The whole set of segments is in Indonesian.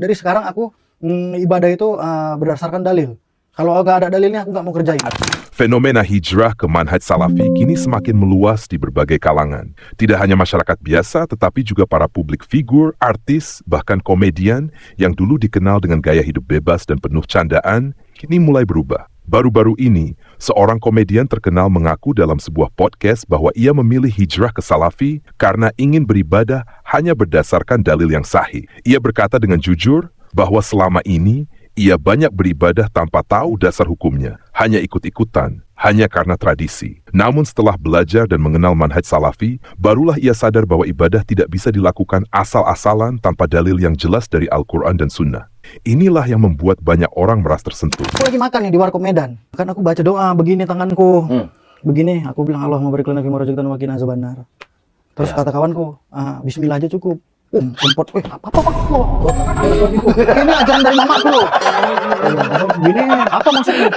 Dari sekarang aku ibadah itu berdasarkan dalil. Kalau nggak ada dalilnya, aku nggak mau kerjain. Fenomena hijrah ke manhaj salafi kini semakin meluas di berbagai kalangan. Tidak hanya masyarakat biasa, tetapi juga para publik figur, artis, bahkan komedian yang dulu dikenal dengan gaya hidup bebas dan penuh candaan, kini mulai berubah. Baru-baru ini, seorang komedian terkenal mengaku dalam sebuah podcast bahwa ia memilih hijrah ke salafi karena ingin beribadah hanya berdasarkan dalil yang sahih. Ia berkata dengan jujur bahwa selama ini ia banyak beribadah tanpa tahu dasar hukumnya, hanya ikut-ikutan, hanya karena tradisi. Namun setelah belajar dan mengenal manhaj salafi, barulah ia sadar bahwa ibadah tidak bisa dilakukan asal-asalan tanpa dalil yang jelas dari Al-Quran dan Sunnah. Inilah yang membuat banyak orang merasa tersentuh. Aku lagi makan nih di warkop Medan. Kan aku baca doa begini tanganku. Begini, aku bilang Allah memberi kelana fima razaqtana wa qina azabannar. Terus kata kawanku, bismillah aja cukup. Sempot, apa ini ajaran dari mamaku loh. Gini, apa maksudnya?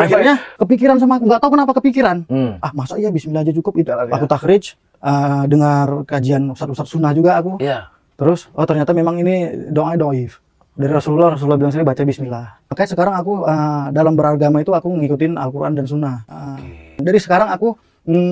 Akhirnya kepikiran sama aku, nggak tahu kenapa kepikiran. Masa iya bismillah aja cukup itu. Aku takhrij, dengar kajian Ustaz Sunnah juga aku. Terus, ternyata memang ini doanya doif. Dari Rasulullah bilang sini baca bismillah. Makanya sekarang aku dalam beragama itu aku ngikutin Al-Quran dan Sunnah. Dari sekarang aku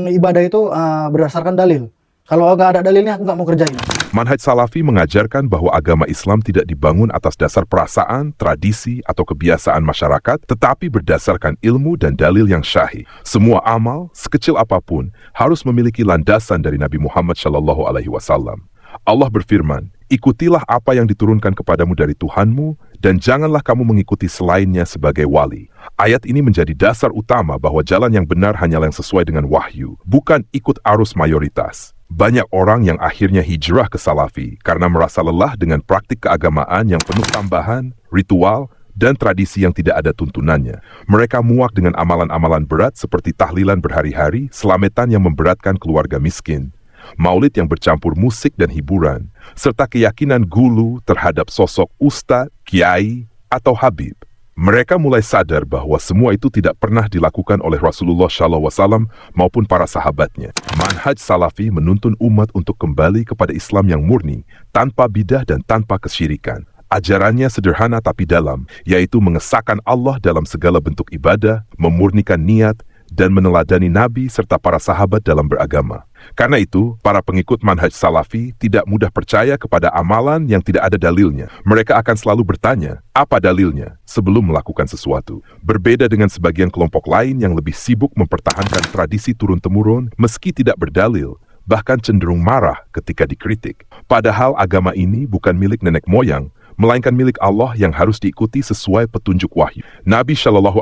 ibadah itu berdasarkan dalil. Kalau nggak ada dalilnya, aku nggak mau kerjain. Manhaj salafi mengajarkan bahwa agama Islam tidak dibangun atas dasar perasaan, tradisi, atau kebiasaan masyarakat, tetapi berdasarkan ilmu dan dalil yang syahih. Semua amal, sekecil apapun, harus memiliki landasan dari Nabi Muhammad SAW. Allah berfirman, ikutilah apa yang diturunkan kepadamu dari Tuhanmu, dan janganlah kamu mengikuti selainnya sebagai wali. Ayat ini menjadi dasar utama bahwa jalan yang benar hanyalah yang sesuai dengan wahyu, bukan ikut arus mayoritas. Banyak orang yang akhirnya hijrah ke salafi karena merasa lelah dengan praktik keagamaan yang penuh tambahan, ritual, dan tradisi yang tidak ada tuntunannya. Mereka muak dengan amalan-amalan berat seperti tahlilan berhari-hari, selametan yang memberatkan keluarga miskin, maulid yang bercampur musik dan hiburan, serta keyakinan gulu terhadap sosok ustadz, kiai, atau habib. Mereka mulai sadar bahwa semua itu tidak pernah dilakukan oleh Rasulullah SAW maupun para sahabatnya. Manhaj salafi menuntun umat untuk kembali kepada Islam yang murni, tanpa bidah dan tanpa kesyirikan. Ajarannya sederhana tapi dalam, yaitu mengesahkan Allah dalam segala bentuk ibadah, memurnikan niat, dan meneladani Nabi serta para sahabat dalam beragama. Karena itu, para pengikut manhaj salafi tidak mudah percaya kepada amalan yang tidak ada dalilnya. Mereka akan selalu bertanya, apa dalilnya, sebelum melakukan sesuatu. Berbeda dengan sebagian kelompok lain yang lebih sibuk mempertahankan tradisi turun-temurun meski tidak berdalil, bahkan cenderung marah ketika dikritik. Padahal agama ini bukan milik nenek moyang, melainkan milik Allah yang harus diikuti sesuai petunjuk wahyu. Nabi SAW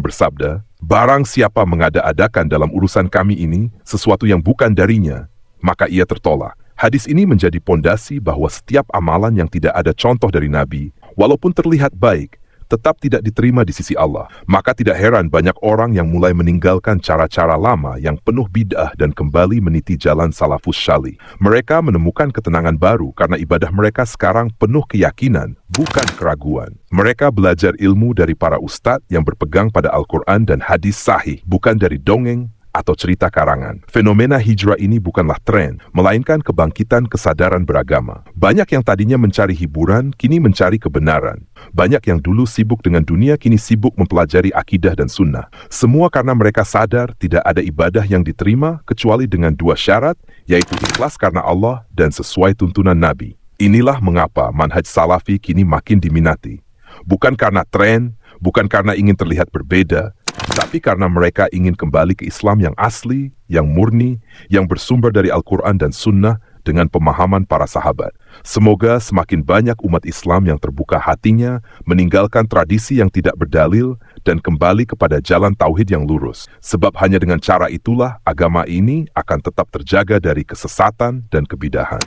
bersabda, barang siapa mengada-adakan dalam urusan kami ini sesuatu yang bukan darinya, maka ia tertolak. Hadis ini menjadi pondasi bahwa setiap amalan yang tidak ada contoh dari Nabi, walaupun terlihat baik, tetap tidak diterima di sisi Allah. Maka tidak heran banyak orang yang mulai meninggalkan cara-cara lama yang penuh bid'ah dan kembali meniti jalan salafus syalih. Mereka menemukan ketenangan baru karena ibadah mereka sekarang penuh keyakinan, bukan keraguan. Mereka belajar ilmu dari para ustadz yang berpegang pada Al-Quran dan hadis sahih, bukan dari dongeng atau cerita karangan. Fenomena hijrah ini bukanlah tren, melainkan kebangkitan kesadaran beragama. Banyak yang tadinya mencari hiburan, kini mencari kebenaran. Banyak yang dulu sibuk dengan dunia, kini sibuk mempelajari akidah dan sunnah. Semua karena mereka sadar tidak ada ibadah yang diterima kecuali dengan dua syarat, yaitu ikhlas karena Allah dan sesuai tuntunan Nabi. Inilah mengapa manhaj salafi kini makin diminati. Bukan karena tren, bukan karena ingin terlihat berbeda, tapi karena mereka ingin kembali ke Islam yang asli, yang murni, yang bersumber dari Al-Quran dan Sunnah dengan pemahaman para sahabat. Semoga semakin banyak umat Islam yang terbuka hatinya, meninggalkan tradisi yang tidak berdalil, dan kembali kepada jalan tauhid yang lurus. Sebab hanya dengan cara itulah agama ini akan tetap terjaga dari kesesatan dan kebidahan.